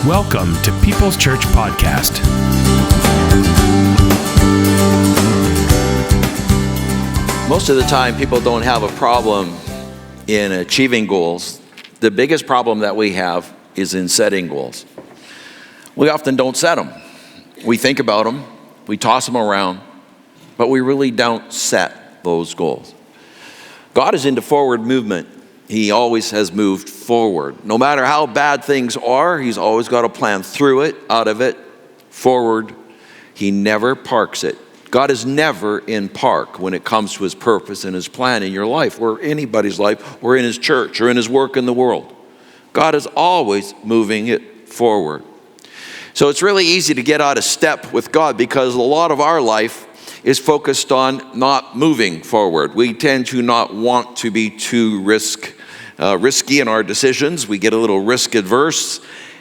Welcome to People's Church Podcast. Most of the time, people don't have a problem in achieving goals. The biggest problem that we have is in setting goals. We often don't set them. We think about them, we toss them around, but we really don't set those goals. God is into forward movement. He always has moved forward. No matter how bad things are, he's always got a plan through it, out of it, forward. He never parks it. God is never in park when it comes to his purpose and his plan in your life, or anybody's life, or in his church, or in his work in the world. God is always moving it forward. So it's really easy to get out of step with God because a lot of our life is focused on not moving forward. We tend to not want to be too risky in our decisions. We get a little risk adverse,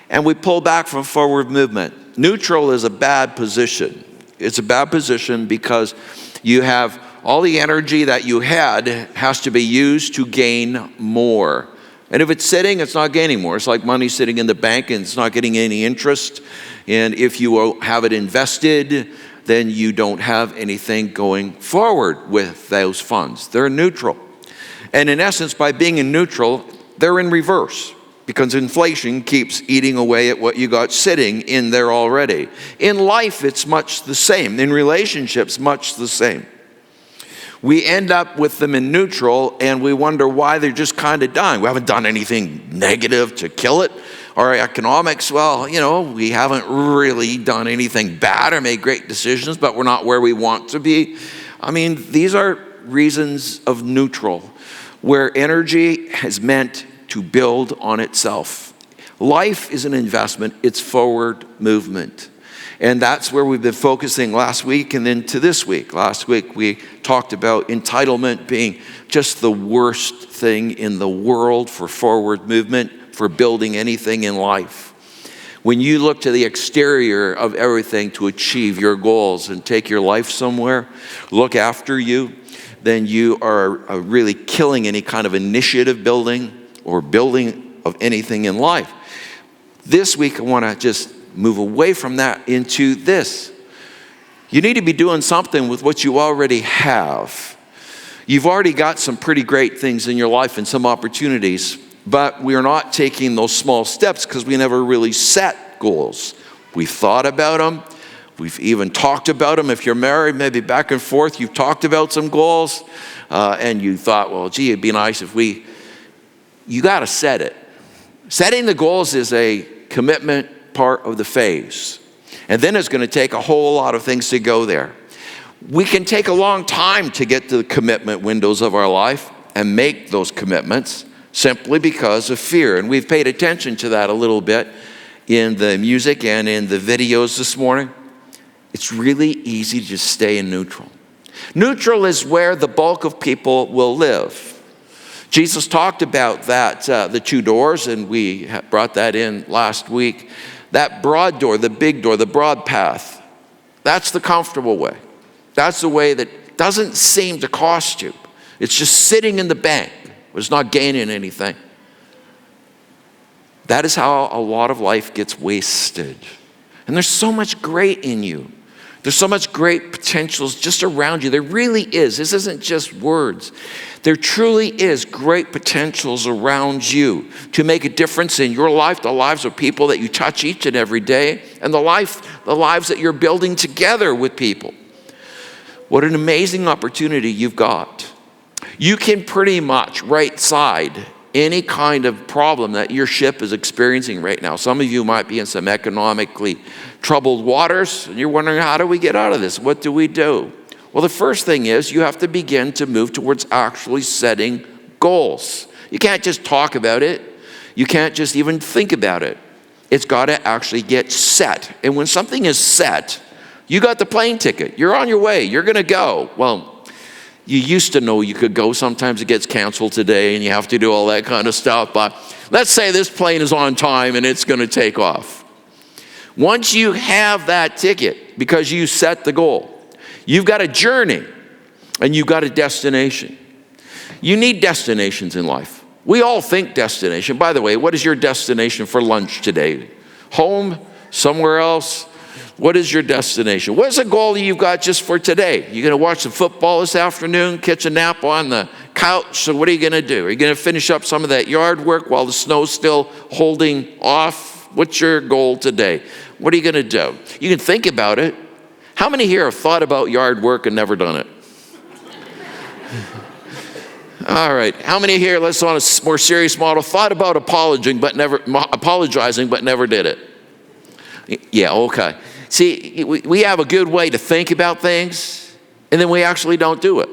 and we pull back from forward movement. Neutral is a bad position. It's a bad position because you have all the energy that you had has to be used to gain more. And if it's sitting, it's not gaining more. It's like money sitting in the bank and it's not getting any interest. And if you have it invested, then you don't have anything going forward with those funds. They're neutral. And in essence, by being in neutral, they're in reverse because inflation keeps eating away at what you got sitting in there already. In life, it's much the same. In relationships, much the same. We end up with them in neutral and we wonder why they're just kind of dying. We haven't done anything negative to kill it. Our economics, well, we haven't really done anything bad or made great decisions, but we're not where we want to be. These are reasons of neutral, where energy is meant to build on itself. Life is an investment, it's forward movement. And that's where we've been focusing last week and then to this week. Last week we talked about entitlement being just the worst thing in the world for forward movement, for building anything in life. When you look to the exterior of everything to achieve your goals and take your life somewhere, look after you, then you are really killing any kind of initiative building or building of anything in life. This week I want to just move away from that into this. You need to be doing something with what you already have. You've already got some pretty great things in your life and some opportunities, but we are not taking those small steps because we never really set goals. We've thought about them. We've even talked about them. If you're married, maybe back and forth, you've talked about some goals, and you thought, well, gee, it'd be nice if you got to set it. Setting the goals is a commitment part of the phase. And then it's going to take a whole lot of things to go there. We can take a long time to get to the commitment windows of our life and make those commitments simply because of fear. And we've paid attention to that a little bit in the music and in the videos this morning. It's really easy to just stay in neutral. Neutral is where the bulk of people will live. Jesus talked about that, the two doors, and we brought that in last week. That broad door, the big door, the broad path, that's the comfortable way. That's the way that doesn't seem to cost you. It's just sitting in the bank. It's not gaining anything. That is how a lot of life gets wasted. And there's so much great in you. There's so much great potentials just around you. There really is. This isn't just words. There truly is great potentials around you to make a difference in your life, the lives of people that you touch each and every day, and the lives that you're building together with people. What an amazing opportunity you've got. You can pretty much right side any kind of problem that your ship is experiencing right now. Some of you might be in some economically troubled waters, and you're wondering, how do we get out of this? What do we do? Well, the first thing is you have to begin to move towards actually setting goals. You can't just talk about it. You can't just even think about it. It's got to actually get set. And when something is set, you got the plane ticket. You're on your way. You're going to go. Well, you used to know you could go. Sometimes it gets canceled today and you have to do all that kind of stuff. But let's say this plane is on time and it's going to take off. Once you have that ticket, because you set the goal, you've got a journey and you've got a destination. You need destinations in life. We all think destination. By the way, what is your destination for lunch today? home, somewhere else? What is your destination? What is a goal that you've got just for today? You're going to watch the football this afternoon, catch a nap on the couch. So what are you going to do? Are you going to finish up some of that yard work while the snow's still holding off? What's your goal today? What are you going to do? You can think about it. How many here have thought about yard work and never done it? All right. How many here, let's on a more serious model, thought about apologizing but never did it? Yeah, okay. See, we have a good way to think about things, and then we actually don't do it.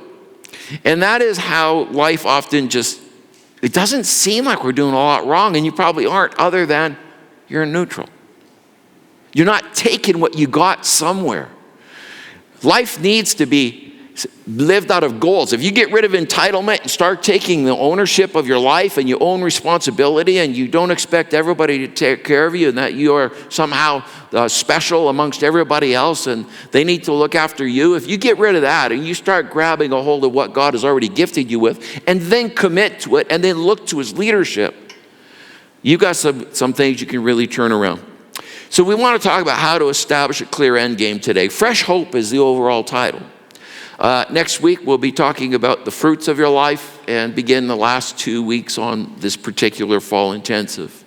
And that is how life often it doesn't seem like we're doing a lot wrong, and you probably aren't, other than you're in neutral. You're not taking what you got somewhere. Life needs to be lived out of goals. If you get rid of entitlement and start taking the ownership of your life and you own responsibility and you don't expect everybody to take care of you and that you are somehow special amongst everybody else and they need to look after you, if you get rid of that and you start grabbing a hold of what God has already gifted you with and then commit to it and then look to his leadership, you've got some things you can really turn around. So we want to talk about how to establish a clear end game today. Fresh Hope is the overall title. Next week, we'll be talking about the fruits of your life and begin the last 2 weeks on this particular fall intensive.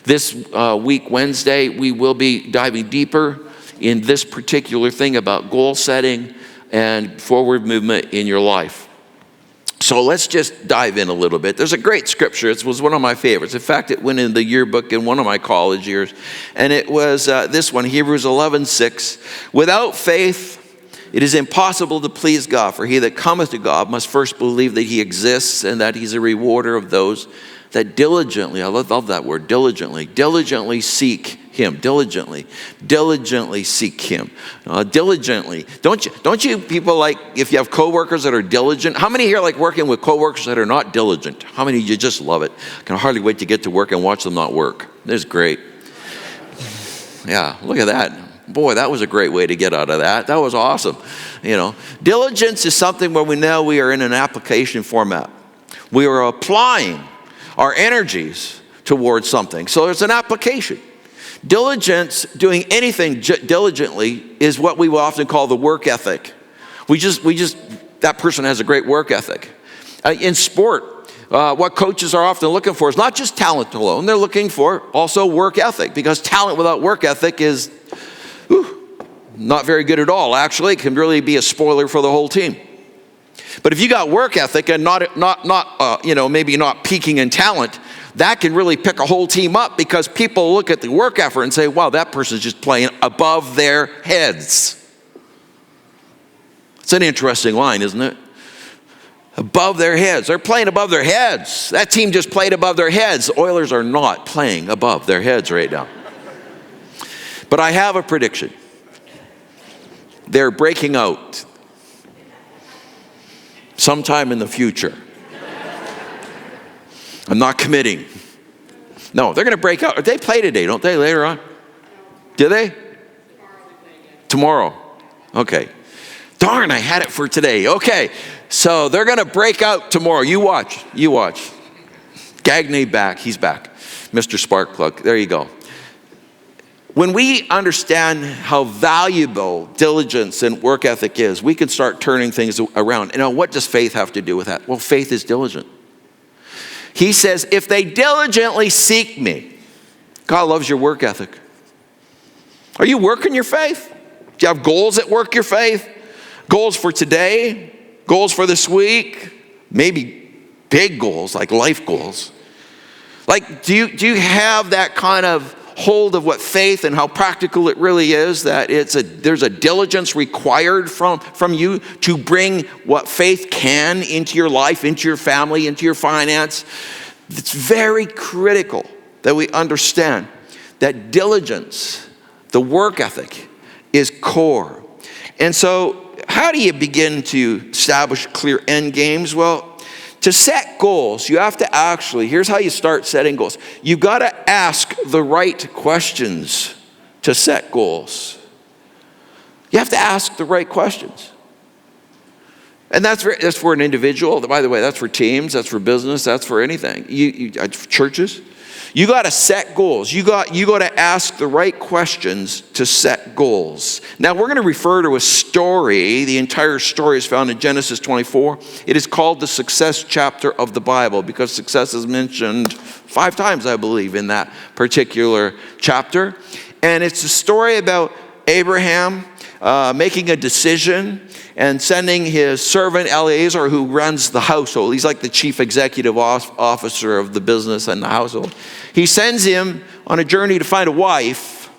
This week, Wednesday, we will be diving deeper in this particular thing about goal setting and forward movement in your life. So let's just dive in a little bit. There's a great scripture. It was one of my favorites. In fact, it went in the yearbook in one of my college years. And it was this one, Hebrews 11:6. Without faith, it is impossible to please God, for he that cometh to God must first believe that he exists and that he's a rewarder of those that diligently, I love that word, diligently seek him, diligently seek him, diligently. Don't you people like, if you have coworkers that are diligent, how many here like working with coworkers that are not diligent? How many of you just love it? Can hardly wait to get to work and watch them not work. That's great. Yeah, look at that. Boy, that was a great way to get out of that. That was awesome. Diligence is something where we know we are in an application format. We are applying our energies towards something. So there's an application. Diligence, doing anything diligently, is what we will often call the work ethic. That person has a great work ethic. In sport, what coaches are often looking for is not just talent alone. They're looking for also work ethic, because talent without work ethic is not very good at all. Actually, it can really be a spoiler for the whole team. But if you got work ethic and maybe not peaking in talent, that can really pick a whole team up, because people look at the work effort and say, wow, that person's just playing above their heads. It's an interesting line, isn't it? Above their heads. They're playing above their heads. That team just played above their heads. The Oilers are not playing above their heads right now. But I have a prediction. They're breaking out sometime in the future. I'm not committing. No, they're going to break out. They play today, don't they, later on? Do they? Tomorrow. Okay. Darn, I had it for today. Okay. So they're going to break out tomorrow. You watch. Gagne back. He's back. Mr. Sparkplug. There you go. When we understand how valuable diligence and work ethic is, we can start turning things around. What does faith have to do with that? Well, faith is diligent. He says, if they diligently seek me, God loves your work ethic. Are you working your faith? Do you have goals that work your faith? Goals for today? Goals for this week? Maybe big goals, like life goals. Like, do you have that kind of hold of what faith and how practical it really is, that there's a diligence required from you to bring what faith can into your life, into your family, into your finance? It's very critical that we understand that diligence, the work ethic, is core. And so how do you begin to establish clear end games? Well, to set goals, you have to here's how you start setting goals. You've got to ask the right questions to set goals. You have to ask the right questions. And that's for an individual. By the way, that's for teams, that's for business, that's for anything. Churches. You got to set goals. You got to ask the right questions to set goals. Now, we're going to refer to a story. The entire story is found in Genesis 24. It is called the success chapter of the Bible because success is mentioned 5 times, I believe, in that particular chapter. And it's a story about Abraham making a decision and sending his servant Eliezer, who runs the household. He's like the chief executive officer of the business and the household. He sends him on a journey to find a wife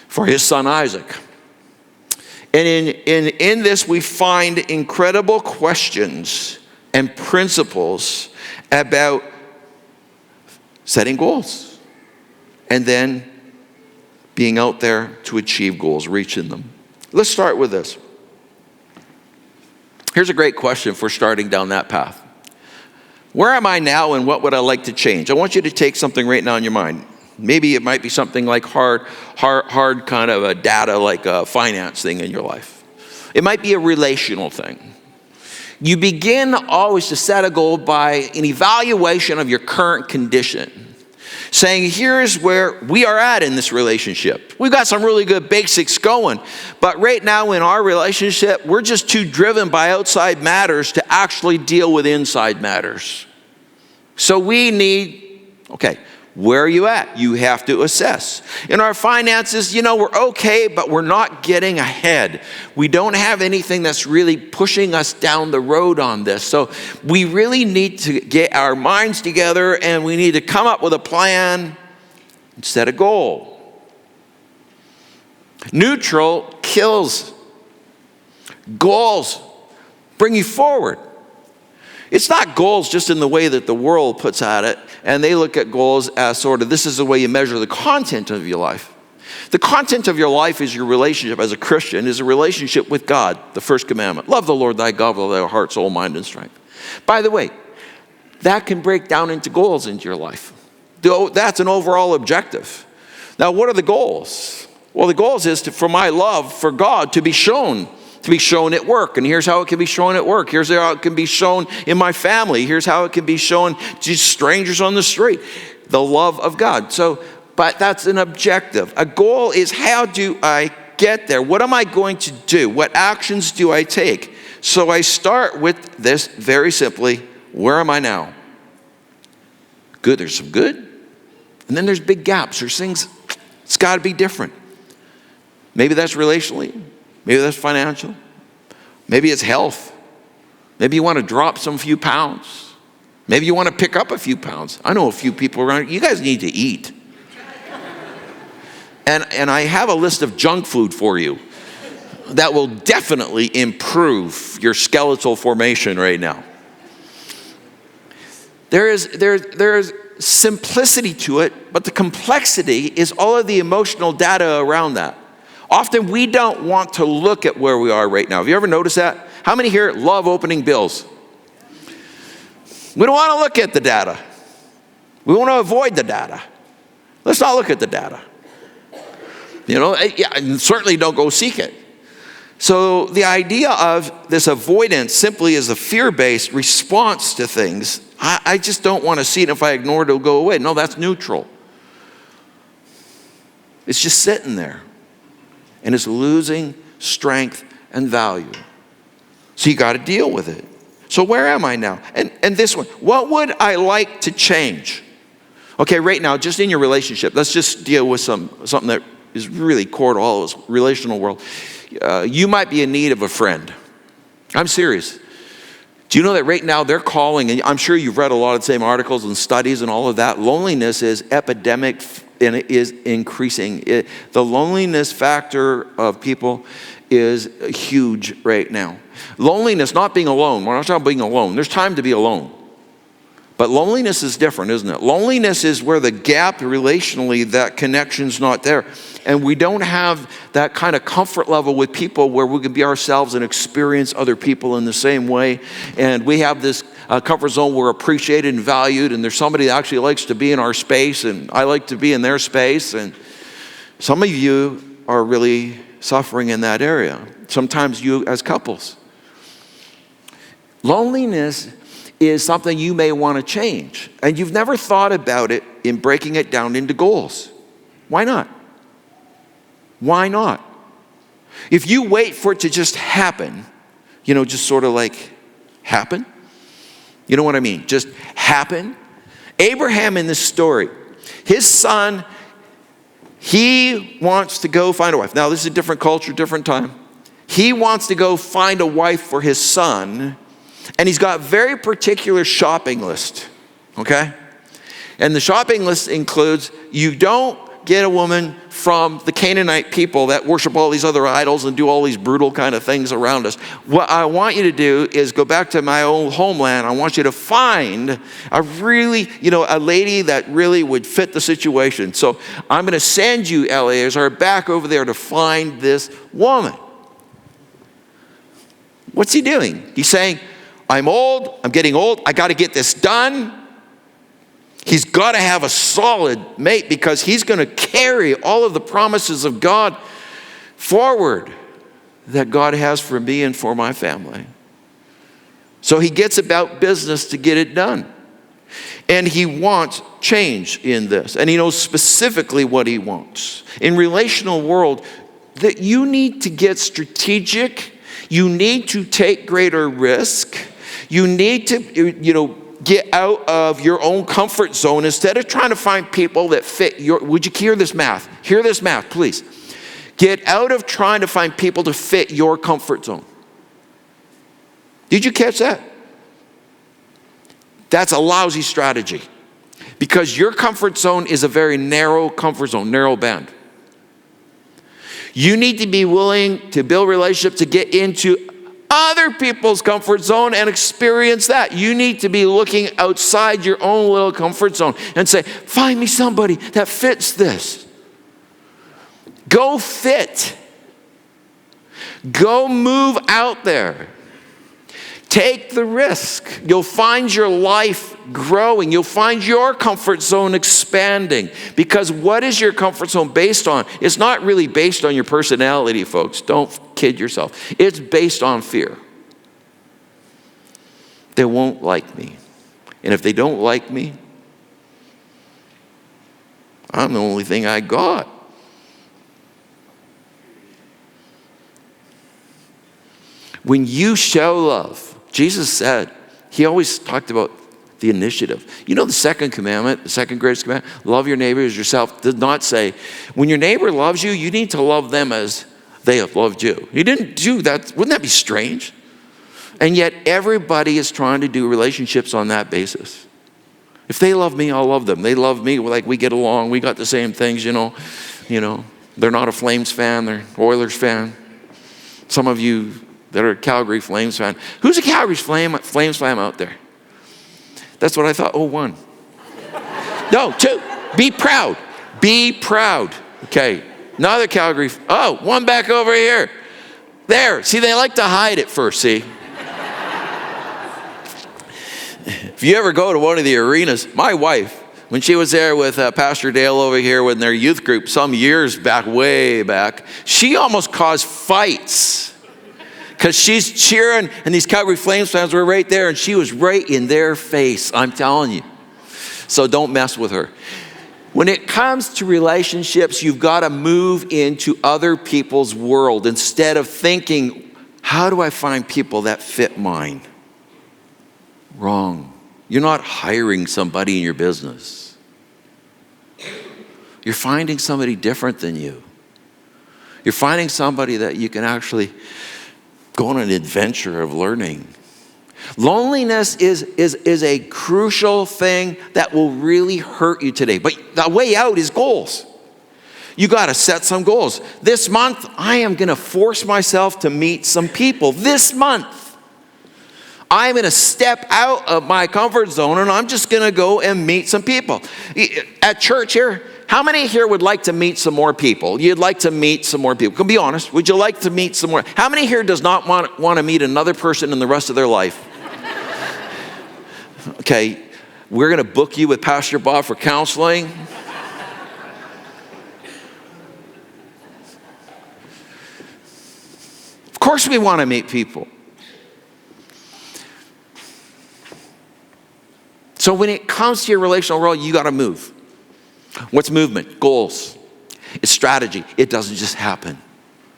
for his son Isaac. And in this, we find incredible questions and principles about setting goals and then being out there to achieve goals, reaching them. Let's start with this. Here's a great question for starting down that path. Where am I now and what would I like to change? I want you to take something right now in your mind. Maybe it might be something like hard kind of a data, like a finance thing in your life. It might be a relational thing. You begin always to set a goal by an evaluation of your current condition. Saying, here's where we are at in this relationship. We've got some really good basics going, but right now in our relationship, we're just too driven by outside matters to actually deal with inside matters. So we need, where are you at? You have to assess. In our finances, we're okay, but we're not getting ahead. We don't have anything that's really pushing us down the road on this. So we really need to get our minds together and we need to come up with a plan and set a goal. Neutral kills. Goals bring you forward. It's not goals just in the way that the world puts at it, and they look at goals as sort of, this is the way you measure the content of your life. The content of your life is your relationship as a Christian, is a relationship with God, the first commandment. Love the Lord thy God with all thy heart, soul, mind, and strength. By the way, that can break down into goals into your life. That's an overall objective. Now, what are the goals? Well, the goals is for my love for God to be shown at work. And here's how it can be shown at work. Here's how it can be shown in my family. Here's how it can be shown to strangers on the street. The love of God. But that's an objective. A goal is, how do I get there? What am I going to do? What actions do I take? So I start with this very simply, where am I now? Good, there's some good. And then there's big gaps. There's things, it's got to be different. Maybe that's relationally. Maybe that's financial. Maybe it's health. Maybe you want to drop some few pounds. Maybe you want to pick up a few pounds. I know a few people around. You guys need to eat. And I have a list of junk food for you that will definitely improve your skeletal formation right now. There's simplicity to it, but the complexity is all of the emotional data around that. Often we don't want to look at where we are right now. Have you ever noticed that? How many here love opening bills? We don't want to look at the data. We want to avoid the data. Let's not look at the data. And certainly don't go seek it. So the idea of this avoidance simply is a fear-based response to things. I just don't want to see it. If I ignore it, it'll go away. No, that's neutral. It's just sitting there. And it's losing strength and value. So you got to deal with it. So where am I now? And this one, what would I like to change? Okay, right now, just in your relationship, let's just deal with something that is really core to all of us, relational world. You might be in need of a friend. I'm serious. Do you know that right now they're calling, and I'm sure you've read a lot of the same articles and studies and all of that, loneliness is epidemic and it is increasing. The loneliness factor of people is huge right now. Loneliness, not being alone. We're not talking about being alone. There's time to be alone. But loneliness is different, isn't it? Loneliness is where the gap relationally, that connection's not there. And we don't have that kind of comfort level with people where we can be ourselves and experience other people in the same way. And we have this comfort zone, we're appreciated and valued, and there's somebody that actually likes to be in our space, and I like to be in their space. And some of you are really suffering in that area. Sometimes you as couples. Loneliness is something you may want to change. And you've never thought about it in breaking it down into goals. Why not? Why not? If you wait for it to just happen, just sort of like happen. You know what I mean? Just happen. Abraham in this story, his son, he wants to go find a wife. Now, this is a different culture, different time. He wants to go find a wife for his son, and he's got a very particular shopping list, okay? And the shopping list includes, you don't get a woman from the Canaanite people that worship all these other idols and do all these brutal kind of things around us. What I want you to do is go back to my old homeland. I want you to find a really, a lady that really would fit the situation. So I'm going to send you, Eleazar, back over there to find this woman. What's he doing? He's saying, I'm old, I'm getting old, I got to get this done. He's got to have a solid mate because he's going to carry all of the promises of God forward that God has for me and for my family. So he gets about business to get it done. And he wants change in this. And he knows specifically what he wants. In relational world, that you need to get strategic. You need to take greater risk. You need to, get out of your own comfort zone instead of trying to find people that fit your, would you hear this math? Hear this math, please. Get out of trying to find people to fit your comfort zone. Did you catch that? That's a lousy strategy because your comfort zone is a very narrow comfort zone, narrow band. You need to be willing to build relationships to get into other people's comfort zone and experience that. You need to be looking outside your own little comfort zone and say, find me somebody that fits this. Go fit. Go move out there. Take the risk. You'll find your life growing. You'll find your comfort zone expanding. Because what is your comfort zone based on? It's not really based on your personality, folks. Don't kid yourself. It's based on fear. They won't like me. And if they don't like me, I'm the only thing I got. When you show love, Jesus said, he always talked about the initiative. The second commandment, the second greatest commandment, love your neighbor as yourself, did not say, when your neighbor loves you, you need to love them as they have loved you. He didn't do that. Wouldn't that be strange? And yet everybody is trying to do relationships on that basis. If they love me, I'll love them. They love me, like we get along, we got the same things, They're not a Flames fan, they're Oilers fan. Some of you that are a Calgary Flames fan. Who's a Calgary Flames fan out there? That's what I thought. Oh, one. No, two. Be proud. Be proud. Okay. Another Calgary. Oh, one back over here. There. See, they like to hide it first, see? If you ever go to one of the arenas, my wife, when she was there with Pastor Dale over here with their youth group some years back, way back, she almost caused fights. Because she's cheering, and these Calgary Flames fans were right there, and she was right in their face, I'm telling you. So don't mess with her. When it comes to relationships, you've got to move into other people's world instead of thinking, how do I find people that fit mine? Wrong. You're not hiring somebody in your business. You're finding somebody different than you. You're finding somebody that you can actually go on an adventure of learning. Loneliness is a crucial thing that will really hurt you today. But the way out is goals. You got to set some goals. This month, I am going to force myself to meet some people. This month, I'm going to step out of my comfort zone and I'm just going to go and meet some people. At church here, how many here would like to meet some more people? You'd like to meet some more people. Come be honest. Would you like to meet some more? How many here does not want to meet another person in the rest of their life? Okay, we're going to book you with Pastor Bob for counseling. Of course we want to meet people. So when it comes to your relational world, you got to move. What's movement? Goals. It's strategy. It doesn't just happen.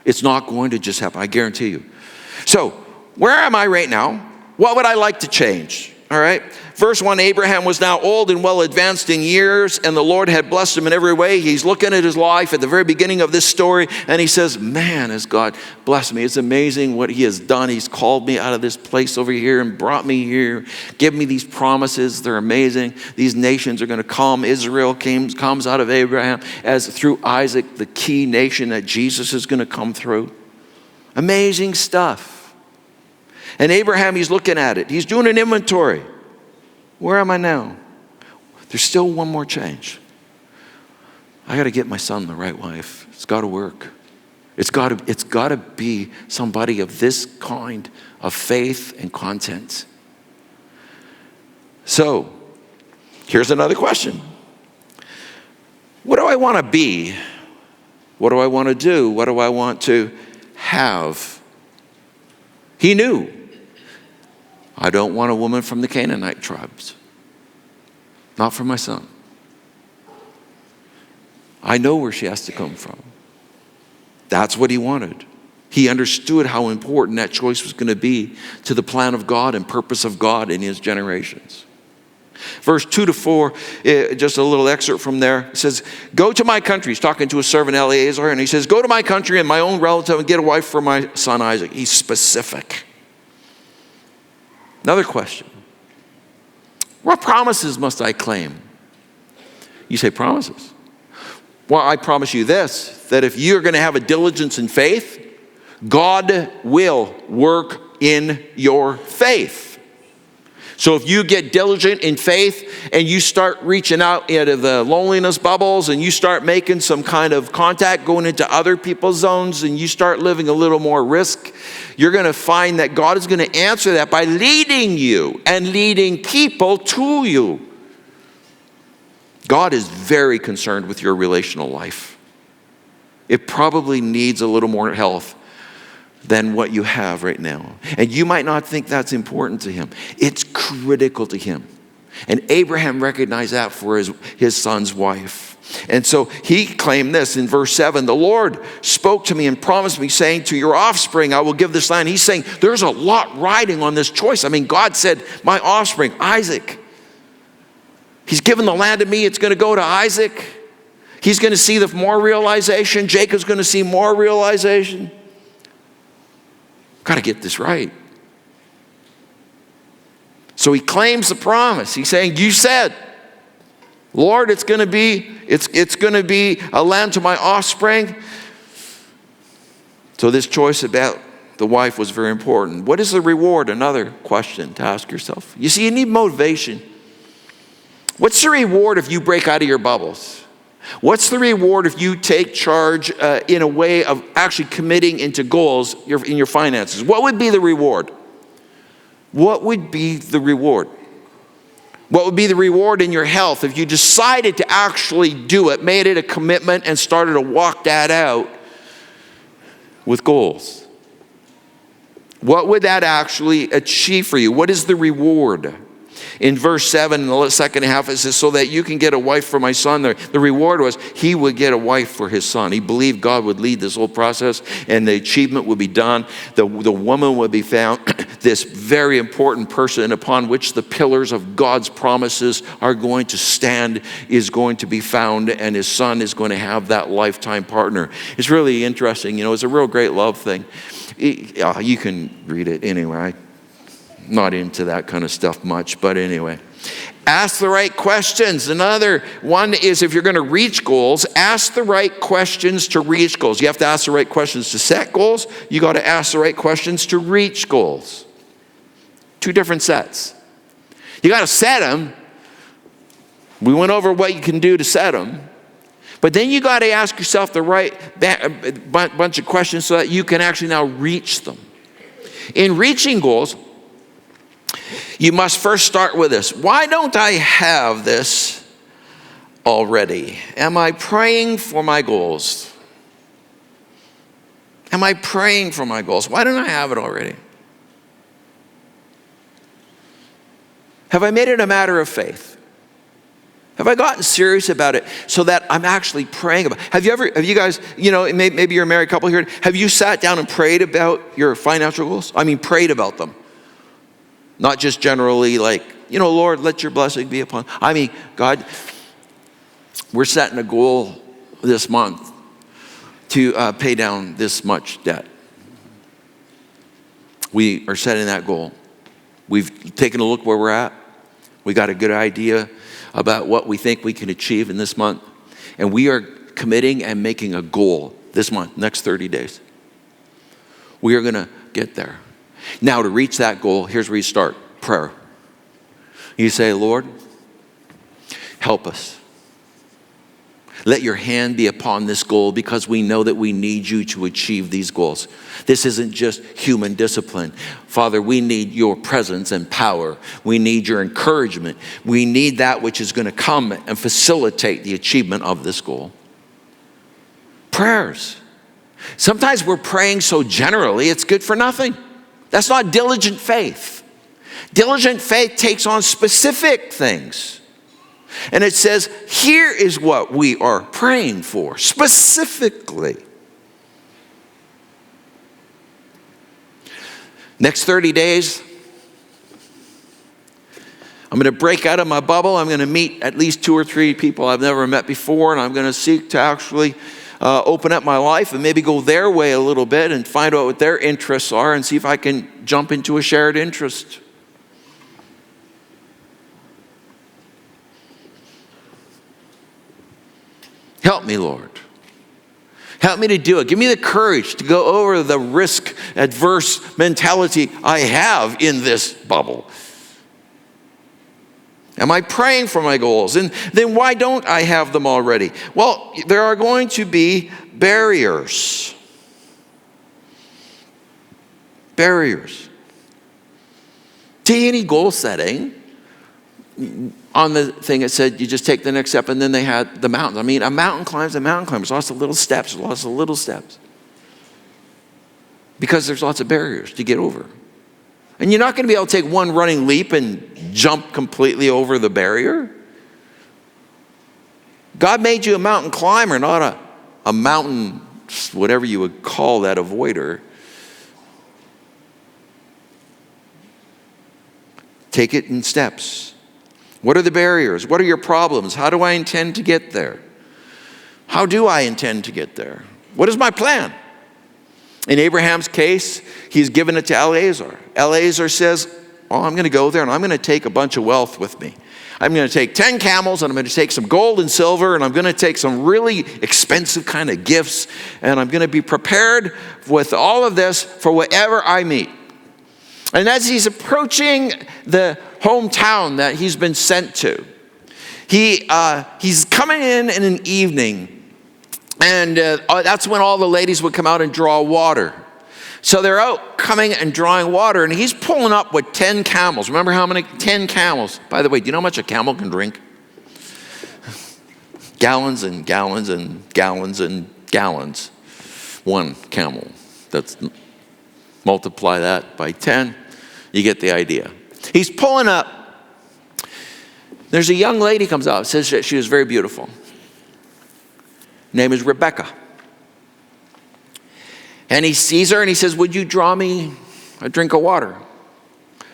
It's not going to just happen, I guarantee you. So where am I right now? What would I like to change? All right. Verse 1, Abraham was now old and well advanced in years, and the Lord had blessed him in every way. He's looking at his life at the very beginning of this story, and he says, man, has God blessed me. It's amazing what he has done. He's called me out of this place over here and brought me here, give me these promises. They're amazing. These nations are going to come. Israel comes out of Abraham as through Isaac, the key nation that Jesus is going to come through. Amazing stuff. And Abraham, he's looking at it. He's doing an inventory. Where am I now? There's still one more change. I got to get my son the right wife. It's got to work. It's got to be somebody of this kind of faith and content. So, here's another question. What do I want to be? What do I want to do? What do I want to have? He knew. I don't want a woman from the Canaanite tribes. Not for my son. I know where she has to come from. That's what he wanted. He understood how important that choice was going to be to the plan of God and purpose of God in his generations. Verse 2-4, just a little excerpt from there. It says, go to my country. He's talking to his servant Eliezer, and he says, go to my country and my own relative and get a wife for my son Isaac. He's specific. Another question. What promises must I claim? You say promises. Well, I promise you this, that if you're going to have a diligence in faith, God will work in your faith. So if you get diligent in faith and you start reaching out into the loneliness bubbles and you start making some kind of contact, going into other people's zones, and you start living a little more risk, you're going to find that God is going to answer that by leading you and leading people to you. God is very concerned with your relational life. It probably needs a little more health than what you have right now. And you might not think that's important to him. It's critical to him. And Abraham recognized that for his son's wife. And so he claimed this in verse 7, the Lord spoke to me and promised me, saying, to your offspring I will give this land. He's saying there's a lot riding on this choice. I mean, God said, my offspring, Isaac. He's given the land to me. It's going to go to Isaac. He's going to see the more realization. Jacob's going to see more realization. Got to get this right. So he claims the promise. He's saying, you said, Lord, it's going to be a land to my offspring. So this choice about the wife was very important. What is the reward? Another question to ask yourself. You see, you need motivation. What's the reward if you break out of your bubbles? What's the reward if you take charge in a way of actually committing into goals in your finances? What would be the reward? What would be the reward? What would be the reward in your health if you decided to actually do it, made it a commitment, and started to walk that out with goals? What would that actually achieve for you? What is the reward? In verse 7, in the second half, it says, so that you can get a wife for my son. The reward was he would get a wife for his son. He believed God would lead this whole process and the achievement would be done. The woman would be found, this very important person upon which the pillars of God's promises are going to stand is going to be found, and his son is going to have that lifetime partner. It's really interesting. You know, it's a real great love thing. You can read it anyway. Not into that kind of stuff much, but anyway. Ask the right questions. Another one is if you're going to reach goals, ask the right questions to reach goals. You have to ask the right questions to set goals. You got to ask the right questions to reach goals. Two different sets. You got to set them. We went over what you can do to set them. But then you got to ask yourself the right bunch of questions so that you can actually now reach them. In reaching goals, you must first start with this. Why don't I have this already? Am I praying for my goals? Am I praying for my goals? Why don't I have it already? Have I made it a matter of faith? Have I gotten serious about it so that I'm actually praying about it? Have you guys, maybe you're a married couple here, have you sat down and prayed about your financial goals? I mean, prayed about them. Not just generally like, Lord, let your blessing be upon. I mean, God, we're setting a goal this month to pay down this much debt. We are setting that goal. We've taken a look where we're at. We got a good idea about what we think we can achieve in this month. And we are committing and making a goal this month, next 30 days. We are going to get there. Now, to reach that goal, here's where you start, prayer. You say, Lord, help us. Let your hand be upon this goal because we know that we need you to achieve these goals. This isn't just human discipline. Father, we need your presence and power. We need your encouragement. We need that which is going to come and facilitate the achievement of this goal. Prayers. Sometimes we're praying so generally, it's good for nothing. That's not diligent faith. Diligent faith takes on specific things. And it says, here is what we are praying for, specifically. Next 30 days, I'm going to break out of my bubble. I'm going to meet at least 2 or 3 people I've never met before, and I'm going to seek to actually open up my life and maybe go their way a little bit and find out what their interests are and see if I can jump into a shared interest. Help me, Lord. Help me to do it. Give me the courage to go over the risk-adverse mentality I have in this bubble. Am I praying for my goals? And then why don't I have them already? Well, there are going to be barriers. Barriers. To any goal setting, on the thing it said you just take the next step, and then they had the mountains. I mean, a mountain climbs a mountain climb. There's lots of little steps, because there's lots of barriers to get over. And you're not going to be able to take one running leap and jump completely over the barrier. God made you a mountain climber, not a mountain, whatever you would call that, avoider. Take it in steps. What are the barriers? What are your problems? How do I intend to get there? How do I intend to get there? What is my plan? In Abraham's case, he's given it to Eliezer. Eliezer says, I'm going to go there and I'm going to take a bunch of wealth with me. I'm going to take 10 camels and I'm going to take some gold and silver and I'm going to take some really expensive kind of gifts and I'm going to be prepared with all of this for whatever I meet. And as he's approaching the hometown that he's been sent to, he's coming in an evening, and that's when all the ladies would come out and draw water. So they're out coming and drawing water, and he's pulling up with 10 camels. Remember how many? 10 camels. By the way, do you know how much a camel can drink? Gallons and gallons and gallons and gallons. One camel. Multiply that by 10. You get the idea. He's pulling up. There's a young lady comes out. Says that she was very beautiful. Name is Rebecca. And he sees her and he says, would you draw me a drink of water?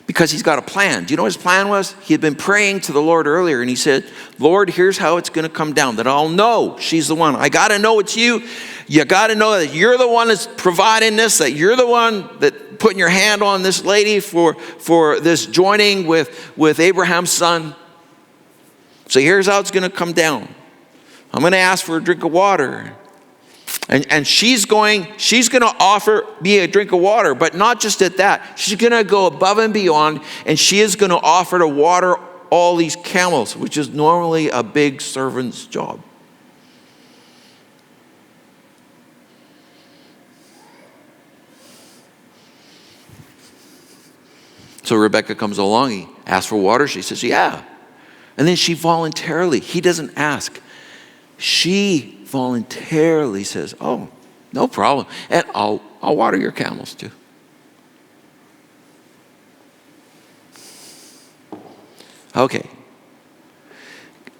Because he's got a plan. Do you know what his plan was? He had been praying to the Lord earlier and he said, Lord, here's how it's going to come down. That I'll know she's the one. I got to know it's you. You got to know that you're the one that's providing this, that you're the one that putting your hand on this lady for this joining with Abraham's son. So here's how it's going to come down. I'm going to ask for a drink of water. And she's going to offer me a drink of water, but not just at that. She's going to go above and beyond, and she is going to offer to water all these camels, which is normally a big servant's job. So Rebecca comes along, he asks for water, she says, yeah. And then she voluntarily, he doesn't ask, she voluntarily says, oh, no problem. And I'll water your camels too. Okay.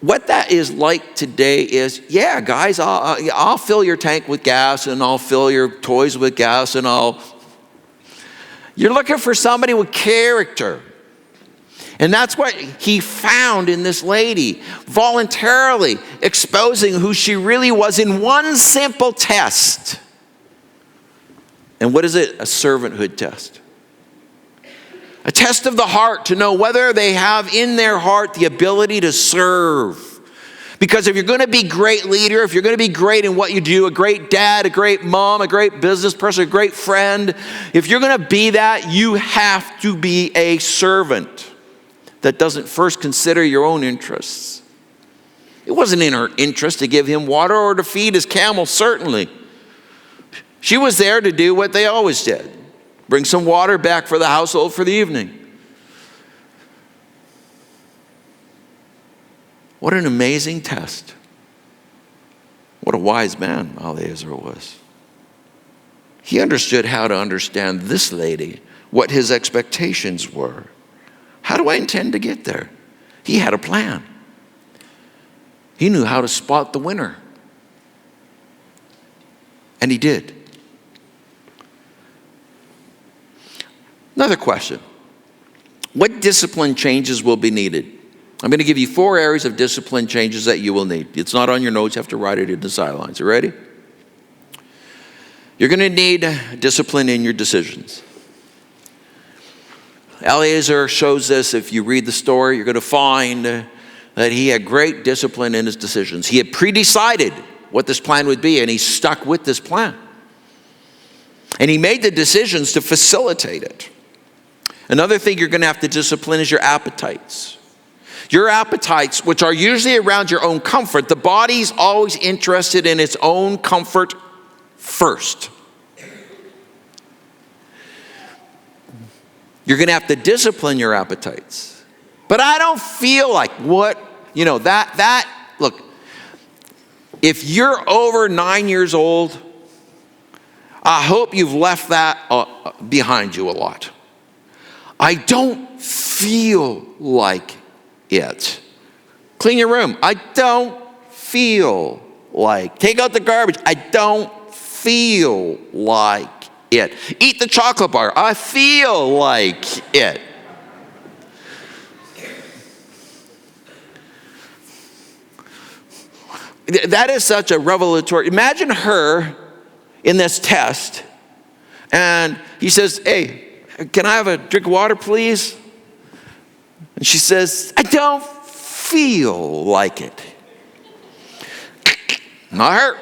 What that is like today is, yeah, guys, I'll fill your tank with gas, and I'll fill your toys with gas, and You're looking for somebody with character. And that's what he found in this lady, voluntarily exposing who she really was in one simple test. And what is it? A servanthood test. A test of the heart to know whether they have in their heart the ability to serve. Because if you're going to be a great leader, if you're going to be great in what you do, a great dad, a great mom, a great business person, a great friend, if you're going to be that, you have to be a servant that doesn't first consider your own interests. It wasn't in her interest to give him water or to feed his camel, certainly. She was there to do what they always did. Bring some water back for the household for the evening. What an amazing test. What a wise man Eliezer was. He understood how to understand this lady, what his expectations were. How do I intend to get there? He had a plan. He knew how to spot the winner. And he did. Another question. What discipline changes will be needed? I'm going to give you 4 areas of discipline changes that you will need. It's not on your notes. You have to write it in the sidelines. You ready? You're going to need discipline in your decisions. Eliezer shows this. If you read the story, you're going to find that he had great discipline in his decisions. He had pre-decided what this plan would be, and he stuck with this plan. And he made the decisions to facilitate it. Another thing you're going to have to discipline is your appetites. Your appetites, which are usually around your own comfort. The body's always interested in its own comfort first. You're going to have to discipline your appetites. But I don't feel like look, if you're over 9 years old, I hope you've left that behind you a lot. I don't feel like it. Clean your room. I don't feel like. Take out the garbage. I don't feel like it. Eat the chocolate bar. I feel like it. That is such a revelatory. Imagine her in this test, and he says, "Hey, can I have a drink of water, please?" And she says, "I don't feel like it." Not her.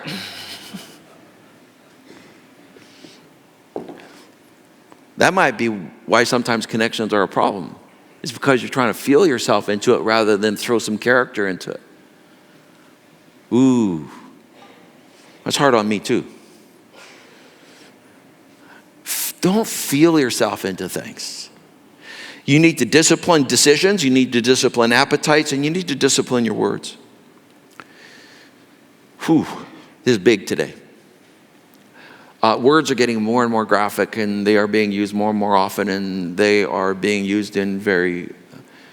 That might be why sometimes connections are a problem. It's because you're trying to feel yourself into it rather than throw some character into it. Ooh, that's hard on me too. Don't feel yourself into things. You need to discipline decisions, you need to discipline appetites, and you need to discipline your words. Whew, this is big today. Words are getting more and more graphic, and they are being used more and more often, and they are being used in very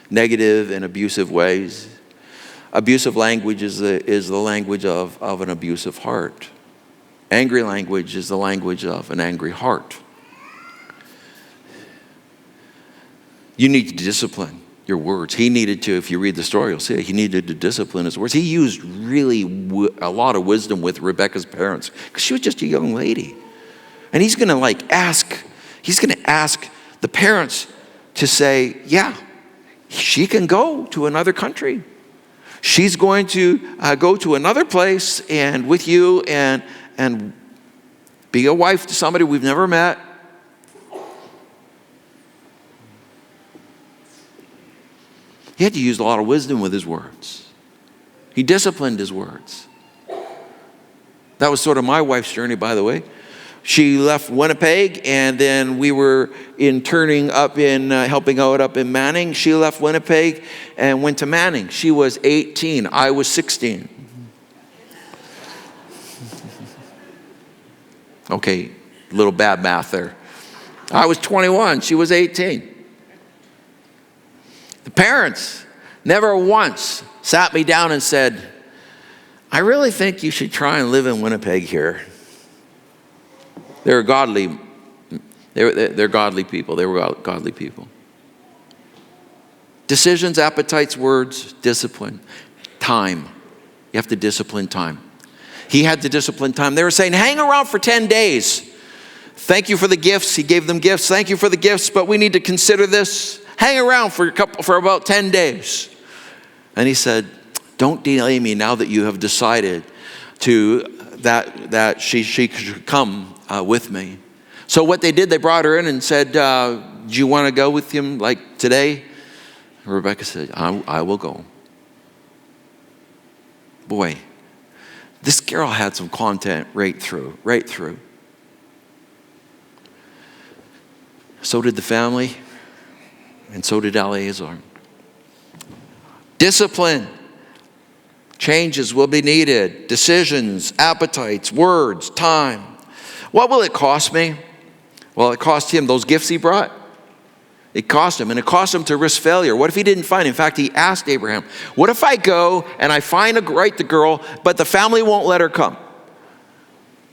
negative and abusive ways. Abusive language is the language of an abusive heart. Angry language is the language of an angry heart. You need to discipline your words. He needed to, if you read the story, you'll see it. He needed to discipline his words. He used really a lot of wisdom with Rebecca's parents because she was just a young lady. And he's going to ask the parents to say, yeah, she can go to another country. She's going to go to another place and with you and be a wife to somebody we've never met. He had to use a lot of wisdom with his words. He disciplined his words. That was sort of my wife's journey, by the way. She left Winnipeg, and then we were interning up in, helping out up in Manning. She left Winnipeg and went to Manning. She was 18. I was 16. Okay, little bad math there. I was 21. She was 18. The parents, never once sat me down and said, I really think you should try and live in Winnipeg here. They're godly people. They were godly people. Decisions, appetites, words, discipline, time. You have to discipline time. He had to discipline time. They were saying, hang around for 10 days. Thank you for the gifts. He gave them gifts. Thank you for the gifts, but we need to consider this. Hang around for about 10 days. And he said, don't delay me now that you have decided that she should come with me. So what they did, they brought her in and said, do you want to go with him like today? Rebecca said, I will go. Boy, this girl had some content right through. So did the family, and so did Eleazar. Discipline. Changes will be needed. Decisions, appetites, words, time. What will it cost me? Well, it cost him those gifts he brought. It cost him, and it cost him to risk failure. What if he didn't find? In fact, he asked Abraham, what if I go and I find the girl, but the family won't let her come?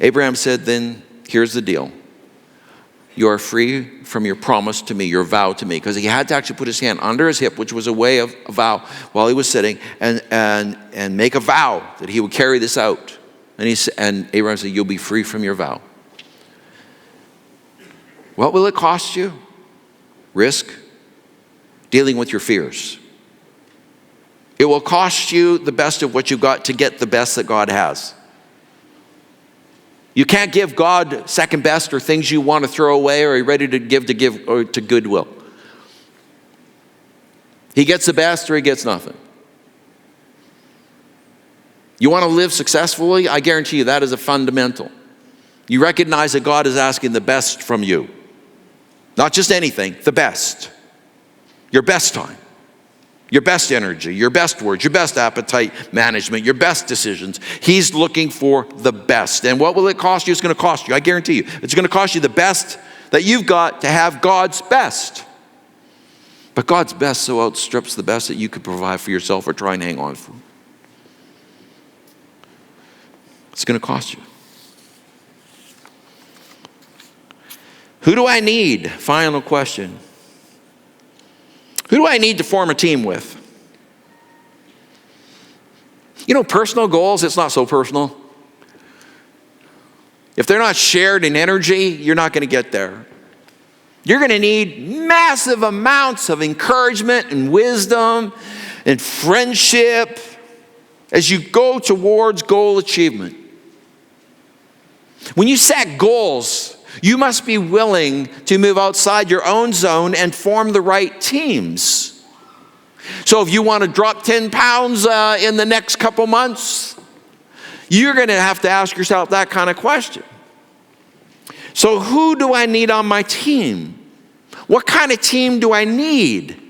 Abraham said, then here's the deal. You are free from your promise to me, your vow to me. Because he had to actually put his hand under his hip, which was a way of a vow, while he was sitting, and make a vow that he would carry this out. And Abraham said, you'll be free from your vow. What will it cost you? Risk. Dealing with your fears. It will cost you the best of what you got to get the best that God has. You can't give God second best or things you want to throw away or you're ready to give or to goodwill. He gets the best or he gets nothing. You want to live successfully? I guarantee you that is a fundamental. You recognize that God is asking the best from you. Not just anything, the best. Your best time. Your best energy, your best words, your best appetite management, your best decisions. He's looking for the best. And what will it cost you? It's going to cost you. I guarantee you. It's going to cost you the best that you've got to have God's best. But God's best so outstrips the best that you could provide for yourself or try and hang on for. It's going to cost you. Who do I need? Final question. Who do I need to form a team with? You know, personal goals, it's not so personal. If they're not shared in energy, you're not going to get there. You're going to need massive amounts of encouragement and wisdom and friendship as you go towards goal achievement. When you set goals, you must be willing to move outside your own zone and form the right teams. So if you want to drop 10 pounds in the next couple months, you're going to have to ask yourself that kind of question. So who do I need on my team? What kind of team do I need?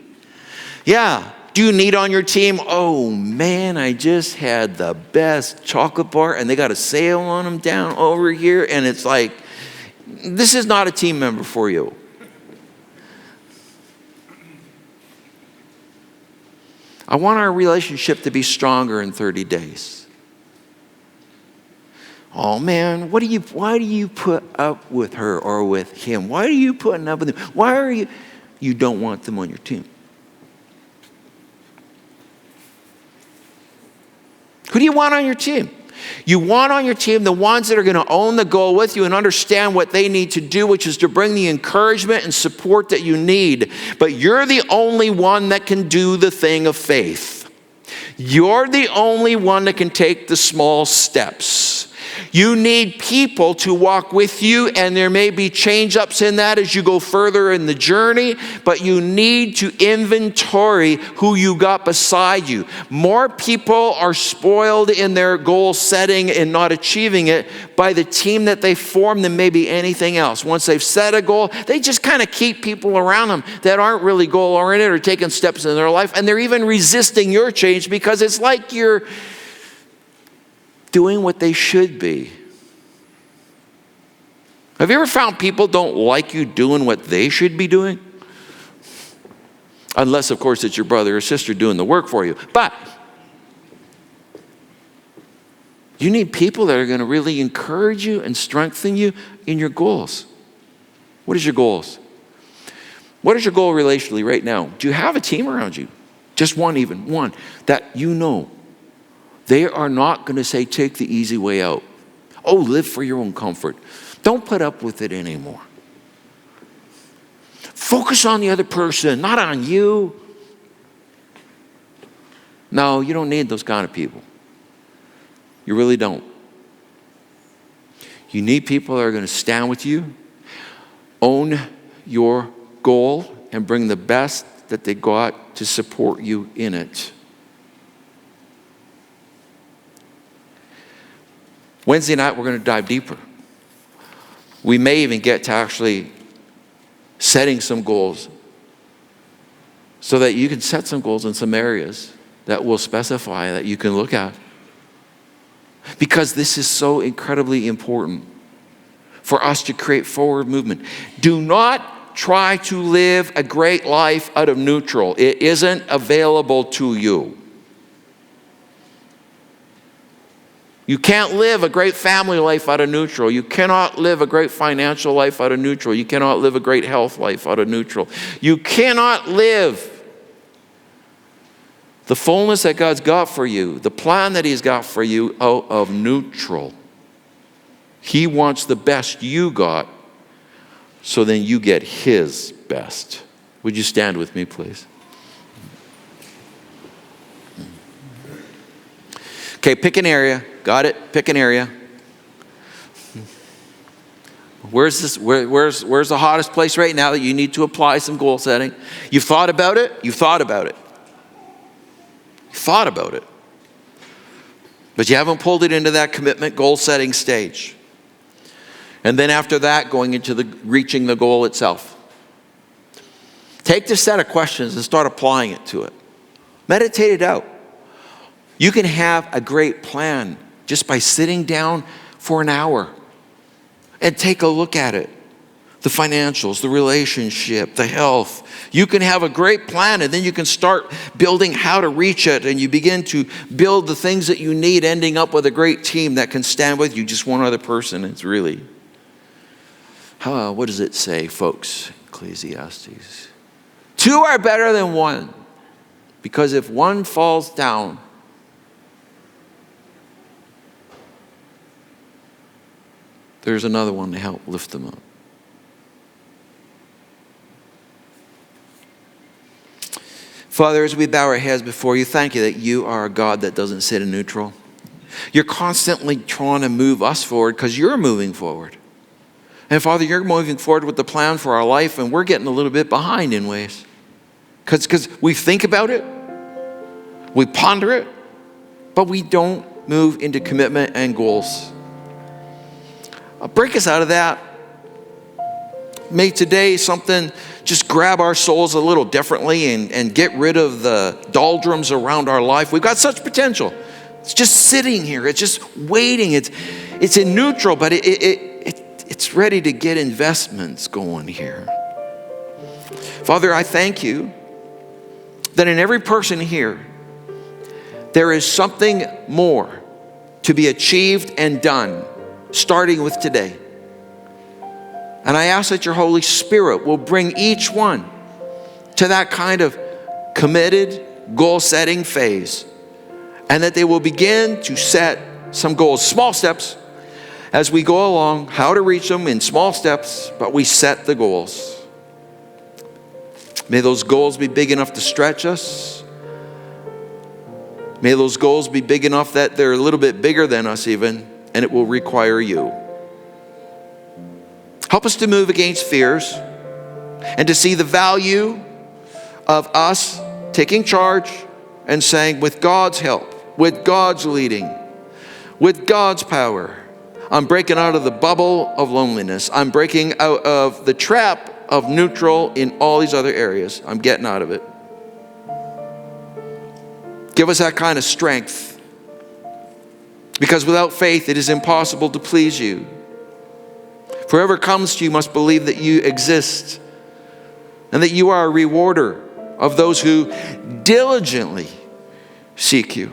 Yeah, do you need on your team? Oh man, I just had the best chocolate bar and they got a sale on them down over here, and it's like, this is not a team member for you. I want our relationship to be stronger in 30 days. Oh man, why do you put up with her or with him? Why are you putting up with him? Why are you don't want them on your team? Who do you want on your team? You want on your team the ones that are going to own the goal with you and understand what they need to do, which is to bring the encouragement and support that you need. But you're the only one that can do the thing of faith. You're the only one that can take the small steps. You need people to walk with you, and there may be change-ups in that as you go further in the journey, but you need to inventory who you got beside you. More people are spoiled in their goal setting and not achieving it by the team that they form than maybe anything else. Once they've set a goal, they just kind of keep people around them that aren't really goal-oriented or taking steps in their life, and they're even resisting your change because it's like you're doing what they should be. Have you ever found people don't like you doing what they should be doing? Unless, of course, it's your brother or sister doing the work for you. But you need people that are going to really encourage you and strengthen you in your goals. What is your goals? What is your goal relationally right now? Do you have a team around you? Just one even, one, that you know. They are not going to say, take the easy way out. Oh, live for your own comfort. Don't put up with it anymore. Focus on the other person, not on you. No, you don't need those kind of people. You really don't. You need people that are going to stand with you, own your goal, and bring the best that they got to support you in it. Wednesday night, we're going to dive deeper. We may even get to actually setting some goals so that you can set some goals in some areas that we'll specify that you can look at. Because this is so incredibly important for us to create forward movement. Do not try to live a great life out of neutral. It isn't available to you. You can't live a great family life out of neutral. You cannot live a great financial life out of neutral. You cannot live a great health life out of neutral. You cannot live the fullness that God's got for you, the plan that He's got for you out of neutral. He wants the best you got, so then you get His best. Would you stand with me, please? Okay, pick an area. Got it? Pick an area. Where's the hottest place right now that you need to apply some goal setting? You've thought about it? You've thought about it. You thought about it. But you haven't pulled it into that commitment goal setting stage. And then after that, going into the reaching the goal itself. Take this set of questions and start applying it to it. Meditate it out. You can have a great plan just by sitting down for an hour and take a look at it. The financials, the relationship, the health. You can have a great plan, and then you can start building how to reach it, and you begin to build the things that you need, ending up with a great team that can stand with you, just one other person. It's really, what does it say, folks? Ecclesiastes. 2 are better than 1, because if one falls down, there's another one to help lift them up. Father, as we bow our heads before you, thank you that you are a God that doesn't sit in neutral. You're constantly trying to move us forward because you're moving forward. And Father, you're moving forward with the plan for our life, and we're getting a little bit behind in ways. Because we think about it, we ponder it, but we don't move into commitment and goals. Break us out of that. May today something just grab our souls a little differently and get rid of the doldrums around our life. We've got such potential. It's just sitting here. It's just waiting. It's in neutral, but it's ready to get investments going here. Father, I thank you that in every person here, there is something more to be achieved and done, starting with today. And I ask that your Holy Spirit will bring each one to that kind of committed, goal-setting phase, and that they will begin to set some goals, small steps, as we go along, how to reach them in small steps, but we set the goals. May those goals be big enough to stretch us. May those goals be big enough that they're a little bit bigger than us even, and it will require you. Help us to move against fears and to see the value of us taking charge and saying, with God's help, with God's leading, with God's power, I'm breaking out of the bubble of loneliness. I'm breaking out of the trap of neutral in all these other areas. I'm getting out of it. Give us that kind of strength, because without faith it is impossible to please you. For whoever comes to you must believe that you exist and that you are a rewarder of those who diligently seek you.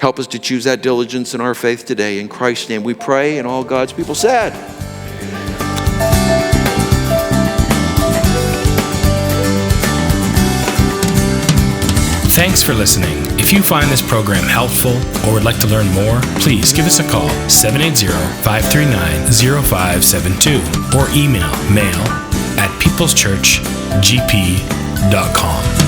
Help us to choose that diligence in our faith today. In Christ's name we pray, and all God's people said. Thanks for listening. If you find this program helpful or would like to learn more, please give us a call, 780-539-0572, or email mail@peopleschurchgp.com.